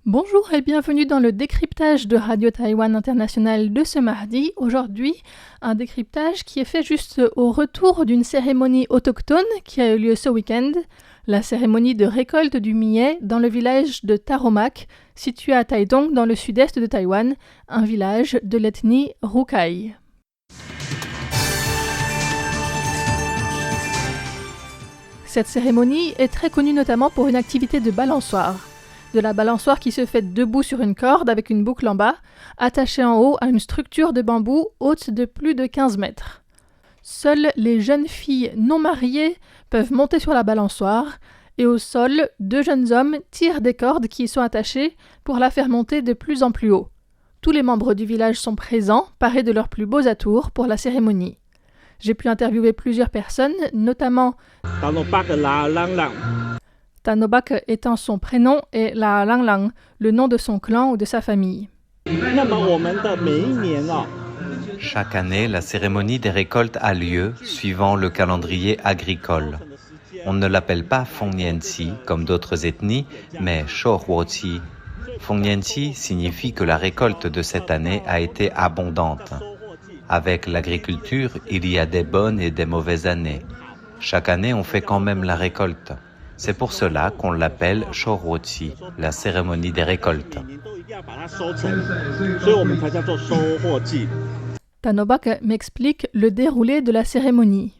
Bonjour et bienvenue dans le décryptage de Radio Taïwan International de ce mardi. Aujourd'hui, un décryptage qui est fait juste au retour d'une cérémonie autochtone qui a eu lieu ce week-end, la cérémonie de récolte du millet dans le village de Taromak, situé à Taitung dans le sud-est de Taïwan, un village de l'ethnie Rukai. Cette cérémonie est très connue notamment pour une activité de balançoire. De la balançoire qui se fait debout sur une corde avec une boucle en bas, attachée en haut à une structure de bambou haute de plus de 15 mètres. Seules les jeunes filles non mariées peuvent monter sur la balançoire et au sol, 2 jeunes hommes tirent des cordes qui y sont attachées pour la faire monter de plus en plus haut. Tous les membres du village sont présents, parés de leurs plus beaux atours pour la cérémonie. J'ai pu interviewer plusieurs personnes, notamment Tanobak étant son prénom et La Lang Lang, le nom de son clan ou de sa famille. Chaque année, la cérémonie des récoltes a lieu suivant le calendrier agricole. On ne l'appelle pas Fongnianqi comme d'autres ethnies, mais Shohuoqi. Fongnianqi signifie que la récolte de cette année a été abondante. Avec l'agriculture, il y a des bonnes et des mauvaises années. Chaque année, on fait quand même la récolte. C'est pour cela qu'on l'appelle Shohuoqi, la cérémonie des récoltes. Tanobak m'explique le déroulé de la cérémonie.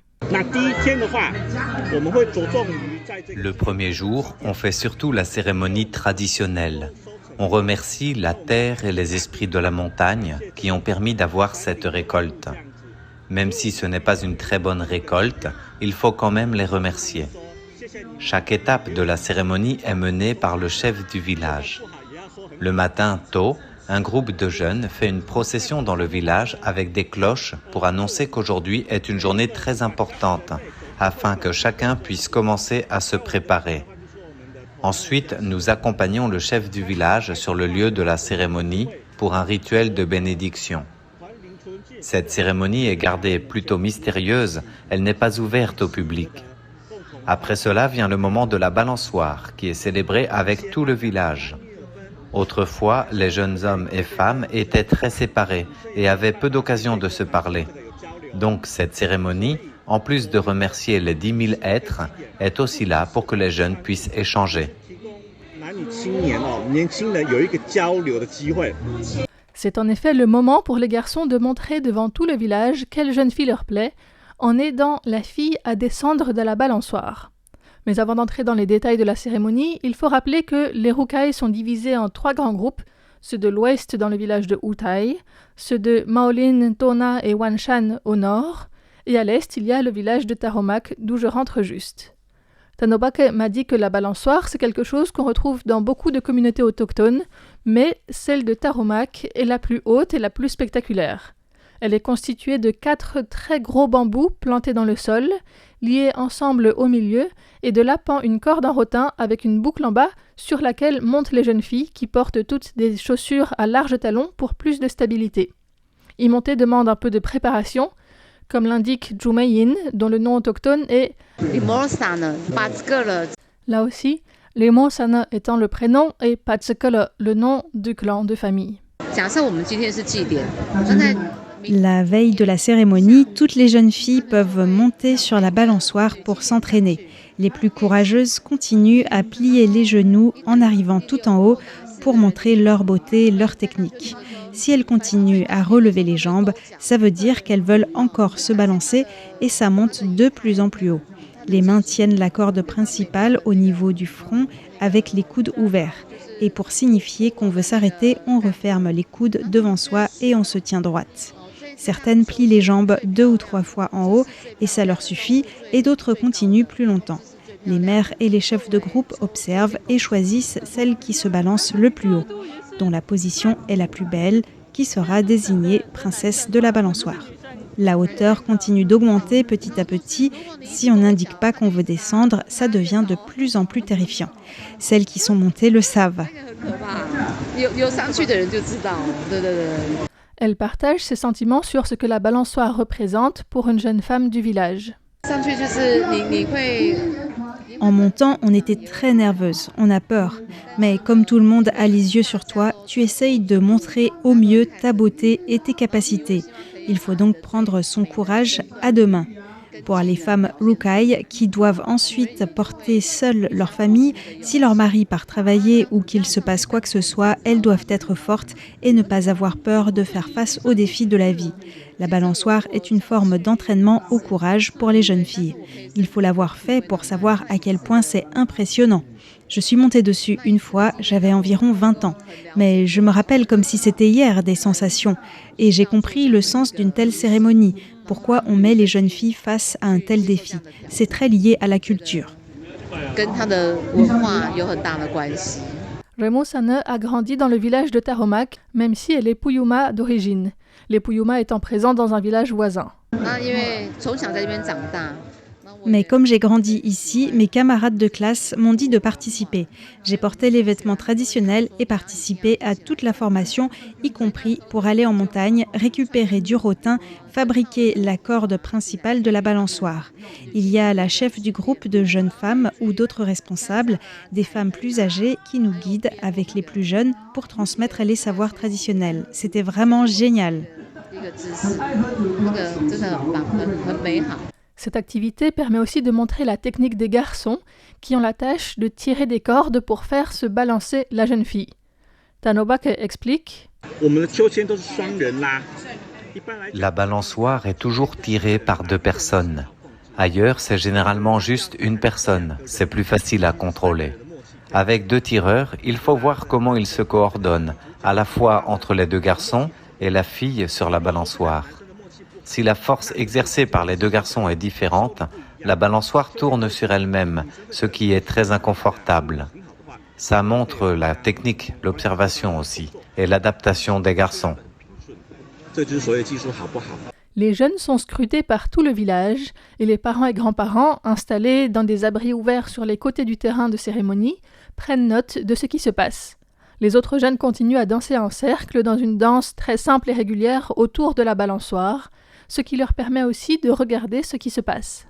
Le premier jour, on fait surtout la cérémonie traditionnelle. On remercie la terre et les esprits de la montagne qui ont permis d'avoir cette récolte. Même si ce n'est pas une très bonne récolte, il faut quand même les remercier. Chaque étape de la cérémonie est menée par le chef du village. Le matin tôt, un groupe de jeunes fait une procession dans le village avec des cloches pour annoncer qu'aujourd'hui est une journée très importante, afin que chacun puisse commencer à se préparer. Ensuite, nous accompagnons le chef du village sur le lieu de la cérémonie pour un rituel de bénédiction. Cette cérémonie est gardée plutôt mystérieuse, elle n'est pas ouverte au public. Après cela vient le moment de la balançoire, qui est célébrée avec tout le village. Autrefois, les jeunes hommes et femmes étaient très séparés et avaient peu d'occasion de se parler. Donc cette cérémonie, en plus de remercier les 10 000 êtres, est aussi là pour que les jeunes puissent échanger. C'est en effet le moment pour les garçons de montrer devant tout le village quelle jeune fille leur plaît, en aidant la fille à descendre de la balançoire. Mais avant d'entrer dans les détails de la cérémonie, il faut rappeler que les Rukai sont divisés en 3 grands groupes, ceux de l'ouest dans le village de Utai, ceux de Maolin, Tona et Wanshan au nord, et à l'est il y a le village de Taromak d'où je rentre juste. Tanobak m'a dit que la balançoire c'est quelque chose qu'on retrouve dans beaucoup de communautés autochtones, mais celle de Taromak est la plus haute et la plus spectaculaire. Elle est constituée de 4 très gros bambous plantés dans le sol, liés ensemble au milieu, et de là pend une corde en rotin avec une boucle en bas sur laquelle montent les jeunes filles qui portent toutes des chaussures à larges talons pour plus de stabilité. Y monter demande un peu de préparation, comme l'indique Jumeyin, dont le nom autochtone est là aussi, Lemosana étant le prénom et Patsekele le nom du clan de famille. La veille de la cérémonie, toutes les jeunes filles peuvent monter sur la balançoire pour s'entraîner. Les plus courageuses continuent à plier les genoux en arrivant tout en haut pour montrer leur beauté, leur technique. Si elles continuent à relever les jambes, ça veut dire qu'elles veulent encore se balancer et ça monte de plus en plus haut. Les mains tiennent la corde principale au niveau du front avec les coudes ouverts. Et pour signifier qu'on veut s'arrêter, on referme les coudes devant soi et on se tient droite. Certaines plient les jambes 2 ou 3 fois en haut et ça leur suffit, et d'autres continuent plus longtemps. Les mères et les chefs de groupe observent et choisissent celle qui se balance le plus haut, dont la position est la plus belle, qui sera désignée princesse de la balançoire. La hauteur continue d'augmenter petit à petit. Si on n'indique pas qu'on veut descendre, ça devient de plus en plus terrifiant. Celles qui sont montées le savent. Elle partage ses sentiments sur ce que la balançoire représente pour une jeune femme du village. En montant, on était très nerveuse, on a peur. Mais comme tout le monde a les yeux sur toi, tu essayes de montrer au mieux ta beauté et tes capacités. Il faut donc prendre son courage à deux mains. Pour les femmes Rukai, qui doivent ensuite porter seules leur famille, si leur mari part travailler ou qu'il se passe quoi que ce soit, elles doivent être fortes et ne pas avoir peur de faire face aux défis de la vie. La balançoire est une forme d'entraînement au courage pour les jeunes filles. Il faut l'avoir fait pour savoir à quel point c'est impressionnant. Je suis montée dessus une fois, j'avais environ 20 ans. Mais je me rappelle comme si c'était hier des sensations. Et j'ai compris le sens d'une telle cérémonie, pourquoi on met les jeunes filles face à un tel défi. C'est très lié à la culture. Remo Sane a grandi dans le village de Taromak, même si elle est Puyuma d'origine, les Puyuma étant présents dans un village voisin. Mais comme j'ai grandi ici, mes camarades de classe m'ont dit de participer. J'ai porté les vêtements traditionnels et participé à toute la formation, y compris pour aller en montagne, récupérer du rotin, fabriquer la corde principale de la balançoire. Il y a la chef du groupe de jeunes femmes ou d'autres responsables, des femmes plus âgées qui nous guident avec les plus jeunes pour transmettre les savoirs traditionnels. C'était vraiment génial. Cette activité permet aussi de montrer la technique des garçons qui ont la tâche de tirer des cordes pour faire se balancer la jeune fille. Tanobake explique. La balançoire est toujours tirée par deux personnes. Ailleurs, c'est généralement juste une personne. C'est plus facile à contrôler. Avec deux tireurs, il faut voir comment ils se coordonnent, à la fois entre les deux garçons et la fille sur la balançoire. Si la force exercée par les deux garçons est différente, la balançoire tourne sur elle-même, ce qui est très inconfortable. Ça montre la technique, l'observation aussi, et l'adaptation des garçons. Les jeunes sont scrutés par tout le village et les parents et grands-parents, installés dans des abris ouverts sur les côtés du terrain de cérémonie, prennent note de ce qui se passe. Les autres jeunes continuent à danser en cercle dans une danse très simple et régulière autour de la balançoire, ce qui leur permet aussi de regarder ce qui se passe.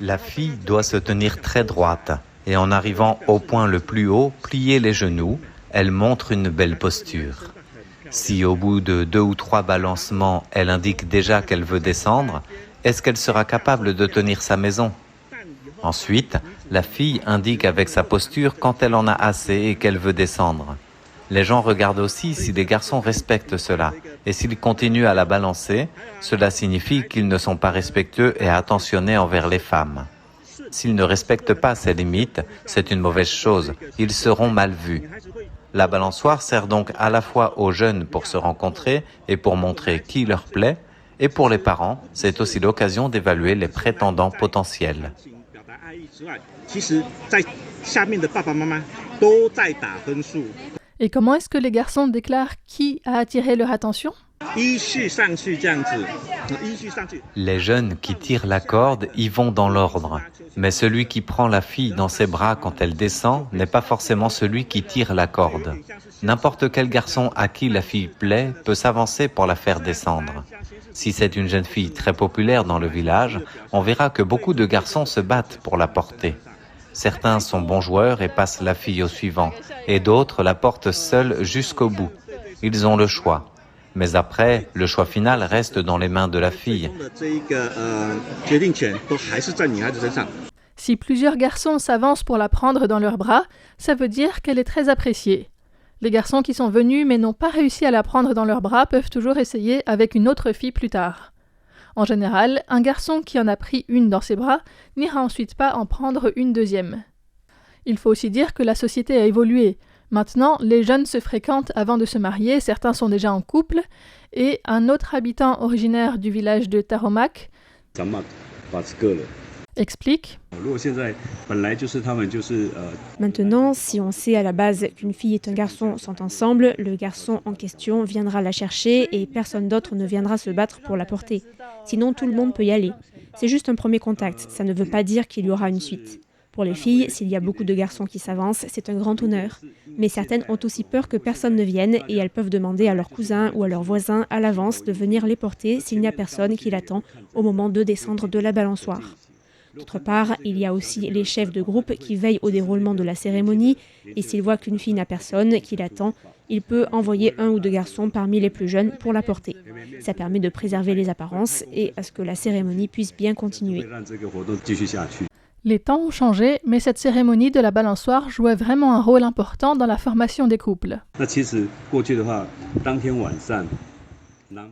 La fille doit se tenir très droite et en arrivant au point le plus haut, plier les genoux, elle montre une belle posture. Si au bout de 2 ou 3 balancements, elle indique déjà qu'elle veut descendre, est-ce qu'elle sera capable de tenir sa maison ? Ensuite, la fille indique avec sa posture quand elle en a assez et qu'elle veut descendre. Les gens regardent aussi si les garçons respectent cela. Et s'ils continuent à la balancer, cela signifie qu'ils ne sont pas respectueux et attentionnés envers les femmes. S'ils ne respectent pas ces limites, c'est une mauvaise chose. Ils seront mal vus. La balançoire sert donc à la fois aux jeunes pour se rencontrer et pour montrer qui leur plaît, et pour les parents, c'est aussi l'occasion d'évaluer les prétendants potentiels. Et comment est-ce que les garçons déclarent qui a attiré leur attention ? Les jeunes qui tirent la corde y vont dans l'ordre, mais celui qui prend la fille dans ses bras quand elle descend n'est pas forcément celui qui tire la corde. N'importe quel garçon à qui la fille plaît peut s'avancer pour la faire descendre. Si c'est une jeune fille très populaire dans le village, on verra que beaucoup de garçons se battent pour la porter. Certains sont bons joueurs et passent la fille au suivant, et d'autres la portent seule jusqu'au bout. Ils ont le choix. Mais après, le choix final reste dans les mains de la fille. Si plusieurs garçons s'avancent pour la prendre dans leurs bras, ça veut dire qu'elle est très appréciée. Les garçons qui sont venus mais n'ont pas réussi à la prendre dans leurs bras peuvent toujours essayer avec une autre fille plus tard. En général, un garçon qui en a pris une dans ses bras n'ira ensuite pas en prendre une deuxième. Il faut aussi dire que la société a évolué. Maintenant, les jeunes se fréquentent avant de se marier, certains sont déjà en couple, et un autre habitant originaire du village de Taromak explique. Maintenant, si on sait à la base qu'une fille et un garçon sont ensemble, le garçon en question viendra la chercher et personne d'autre ne viendra se battre pour la porter. Sinon, tout le monde peut y aller. C'est juste un premier contact, ça ne veut pas dire qu'il y aura une suite. Pour les filles, s'il y a beaucoup de garçons qui s'avancent, c'est un grand honneur. Mais certaines ont aussi peur que personne ne vienne et elles peuvent demander à leurs cousins ou à leurs voisins à l'avance de venir les porter s'il n'y a personne qui l'attend au moment de descendre de la balançoire. D'autre part, il y a aussi les chefs de groupe qui veillent au déroulement de la cérémonie et s'il voit qu'une fille n'a personne qui l'attend, il peut envoyer 1 ou 2 garçons parmi les plus jeunes pour la porter. Ça permet de préserver les apparences et à ce que la cérémonie puisse bien continuer. Les temps ont changé, mais cette cérémonie de la balançoire jouait vraiment un rôle important dans la formation des couples.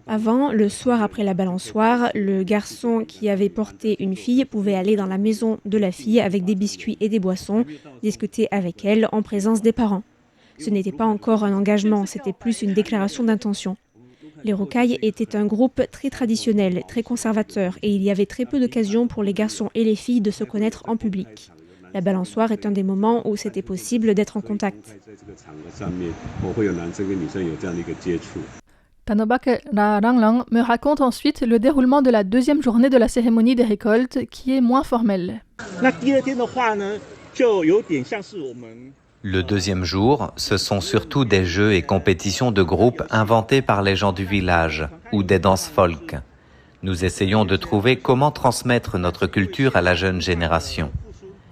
Avant, le soir après la balançoire, le garçon qui avait porté une fille pouvait aller dans la maison de la fille avec des biscuits et des boissons, discuter avec elle en présence des parents. Ce n'était pas encore un engagement, c'était plus une déclaration d'intention. Les rocailles étaient un groupe très traditionnel, très conservateur, et il y avait très peu d'occasions pour les garçons et les filles de se connaître en public. La balançoire est un des moments où c'était possible d'être en contact. Tanobak Ranglang me raconte ensuite le déroulement de la deuxième journée de la cérémonie des récoltes, qui est moins formelle. Le deuxième jour, ce sont surtout des jeux et compétitions de groupe inventés par les gens du village ou des danses folk. Nous essayons de trouver comment transmettre notre culture à la jeune génération.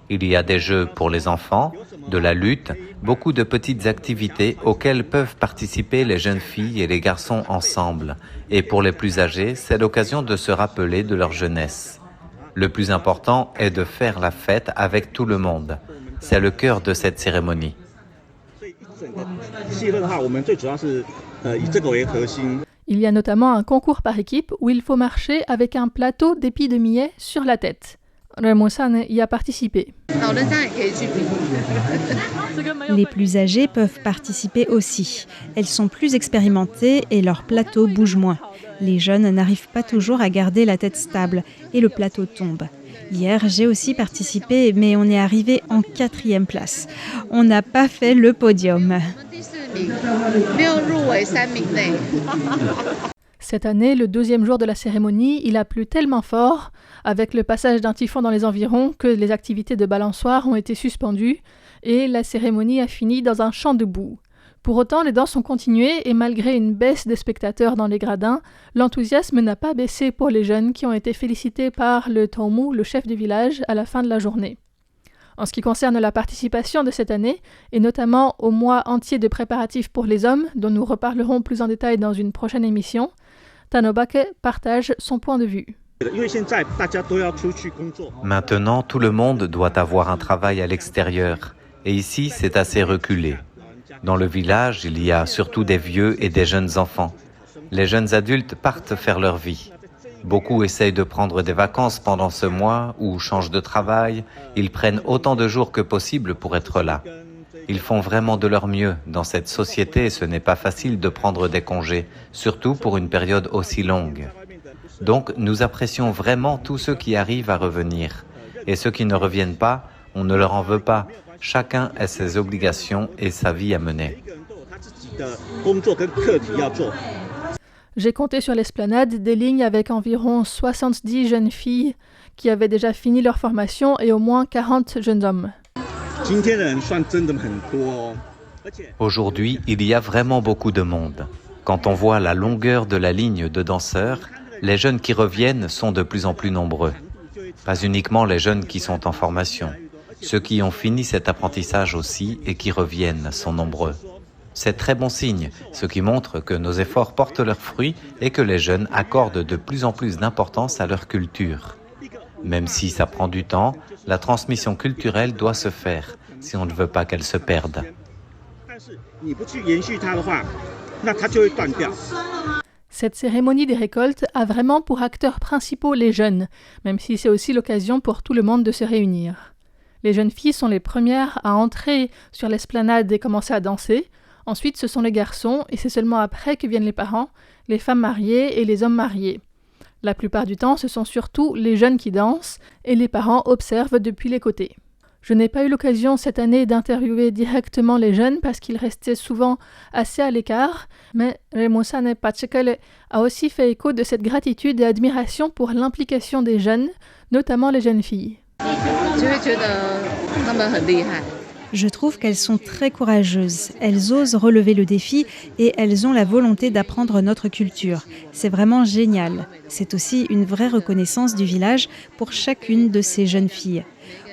Il y a des jeux pour les enfants, de la lutte, beaucoup de petites activités auxquelles peuvent participer les jeunes filles et les garçons ensemble. Et pour les plus âgés, c'est l'occasion de se rappeler de leur jeunesse. Le plus important est de faire la fête avec tout le monde. C'est le cœur de cette cérémonie. Il y a notamment un concours par équipe où il faut marcher avec un plateau d'épis de millet sur la tête. Remosan y a participé. Les plus âgées peuvent participer aussi. Elles sont plus expérimentées et leur plateau bouge moins. Les jeunes n'arrivent pas toujours à garder la tête stable et le plateau tombe. Hier, j'ai aussi participé, mais on est arrivé en 4e place. On n'a pas fait le podium. Cette année, le 2e jour de la cérémonie, il a plu tellement fort, avec le passage d'un typhon dans les environs, que les activités de balançoire ont été suspendues et la cérémonie a fini dans un champ de boue. Pour autant, les danses ont continué et malgré une baisse des spectateurs dans les gradins, l'enthousiasme n'a pas baissé pour les jeunes qui ont été félicités par le Tomu, le chef du village, à la fin de la journée. En ce qui concerne la participation de cette année, et notamment au mois entier de préparatifs pour les hommes, dont nous reparlerons plus en détail dans une prochaine émission, Tanobak partage son point de vue. Maintenant, tout le monde doit avoir un travail à l'extérieur. Et ici, c'est assez reculé. Dans le village, il y a surtout des vieux et des jeunes enfants. Les jeunes adultes partent faire leur vie. Beaucoup essayent de prendre des vacances pendant ce mois ou changent de travail. Ils prennent autant de jours que possible pour être là. Ils font vraiment de leur mieux. Dans cette société, ce n'est pas facile de prendre des congés, surtout pour une période aussi longue. Donc, nous apprécions vraiment tous ceux qui arrivent à revenir. Et ceux qui ne reviennent pas, on ne leur en veut pas. Chacun a ses obligations et sa vie à mener. J'ai compté sur l'esplanade des lignes avec environ 70 jeunes filles qui avaient déjà fini leur formation et au moins 40 jeunes hommes. Aujourd'hui, il y a vraiment beaucoup de monde. Quand on voit la longueur de la ligne de danseurs, les jeunes qui reviennent sont de plus en plus nombreux. Pas uniquement les jeunes qui sont en formation. Ceux qui ont fini cet apprentissage aussi et qui reviennent sont nombreux. C'est très bon signe, ce qui montre que nos efforts portent leurs fruits et que les jeunes accordent de plus en plus d'importance à leur culture. Même si ça prend du temps, la transmission culturelle doit se faire si on ne veut pas qu'elle se perde. Cette cérémonie des récoltes a vraiment pour acteurs principaux les jeunes, même si c'est aussi l'occasion pour tout le monde de se réunir. Les jeunes filles sont les premières à entrer sur l'esplanade et commencer à danser. Ensuite, ce sont les garçons, et c'est seulement après que viennent les parents, les femmes mariées et les hommes mariés. La plupart du temps, ce sont surtout les jeunes qui dansent, et les parents observent depuis les côtés. Je n'ai pas eu l'occasion cette année d'interviewer directement les jeunes parce qu'ils restaient souvent assez à l'écart, mais Remosan Pachekele a aussi fait écho de cette gratitude et admiration pour l'implication des jeunes, notamment les jeunes filles. Je trouve qu'elles sont très courageuses. Elles osent relever le défi et elles ont la volonté d'apprendre notre culture. C'est vraiment génial. C'est aussi une vraie reconnaissance du village pour chacune de ces jeunes filles.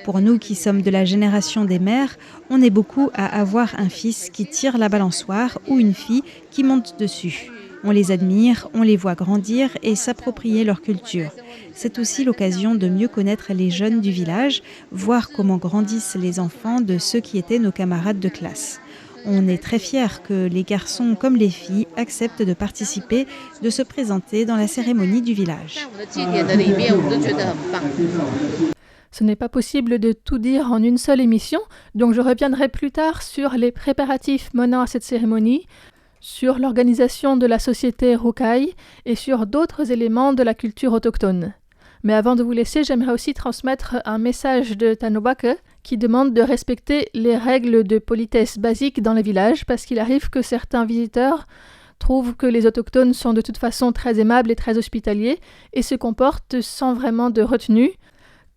Pour nous qui sommes de la génération des mères, on est beaucoup à avoir un fils qui tire la balançoire ou une fille qui monte dessus. On les admire, on les voit grandir et s'approprier leur culture. C'est aussi l'occasion de mieux connaître les jeunes du village, voir comment grandissent les enfants de ceux qui étaient nos camarades de classe. On est très fiers que les garçons comme les filles acceptent de participer, de se présenter dans la cérémonie du village. Ce n'est pas possible de tout dire en une seule émission, donc je reviendrai plus tard sur les préparatifs menant à cette cérémonie, sur l'organisation de la société Rukai et sur d'autres éléments de la culture autochtone. Mais avant de vous laisser, j'aimerais aussi transmettre un message de Tanobake qui demande de respecter les règles de politesse basiques dans les villages parce qu'il arrive que certains visiteurs trouvent que les autochtones sont de toute façon très aimables et très hospitaliers et se comportent sans vraiment de retenue.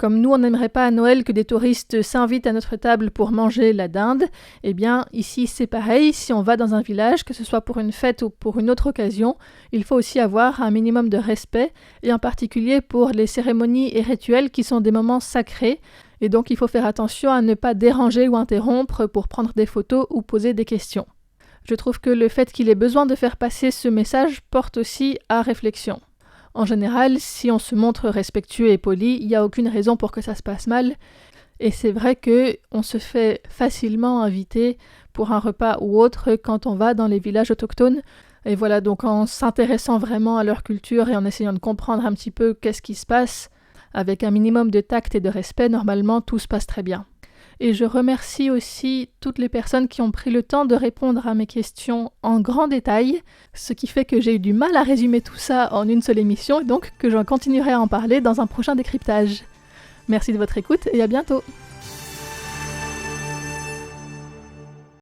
Comme nous, on n'aimerait pas à Noël que des touristes s'invitent à notre table pour manger la dinde, eh bien, ici, c'est pareil. Si on va dans un village, que ce soit pour une fête ou pour une autre occasion, il faut aussi avoir un minimum de respect, et en particulier pour les cérémonies et rituels qui sont des moments sacrés. Et donc, il faut faire attention à ne pas déranger ou interrompre pour prendre des photos ou poser des questions. Je trouve que le fait qu'il ait besoin de faire passer ce message porte aussi à réflexion. En général, si on se montre respectueux et poli, il n'y a aucune raison pour que ça se passe mal. Et c'est vrai qu'on se fait facilement inviter pour un repas ou autre quand on va dans les villages autochtones. Et voilà, donc en s'intéressant vraiment à leur culture et en essayant de comprendre un petit peu qu'est-ce qui se passe, avec un minimum de tact et de respect, normalement tout se passe très bien. Et je remercie aussi toutes les personnes qui ont pris le temps de répondre à mes questions en grand détail, ce qui fait que j'ai eu du mal à résumer tout ça en une seule émission et donc que j'en continuerai à en parler dans un prochain décryptage. Merci de votre écoute et à bientôt.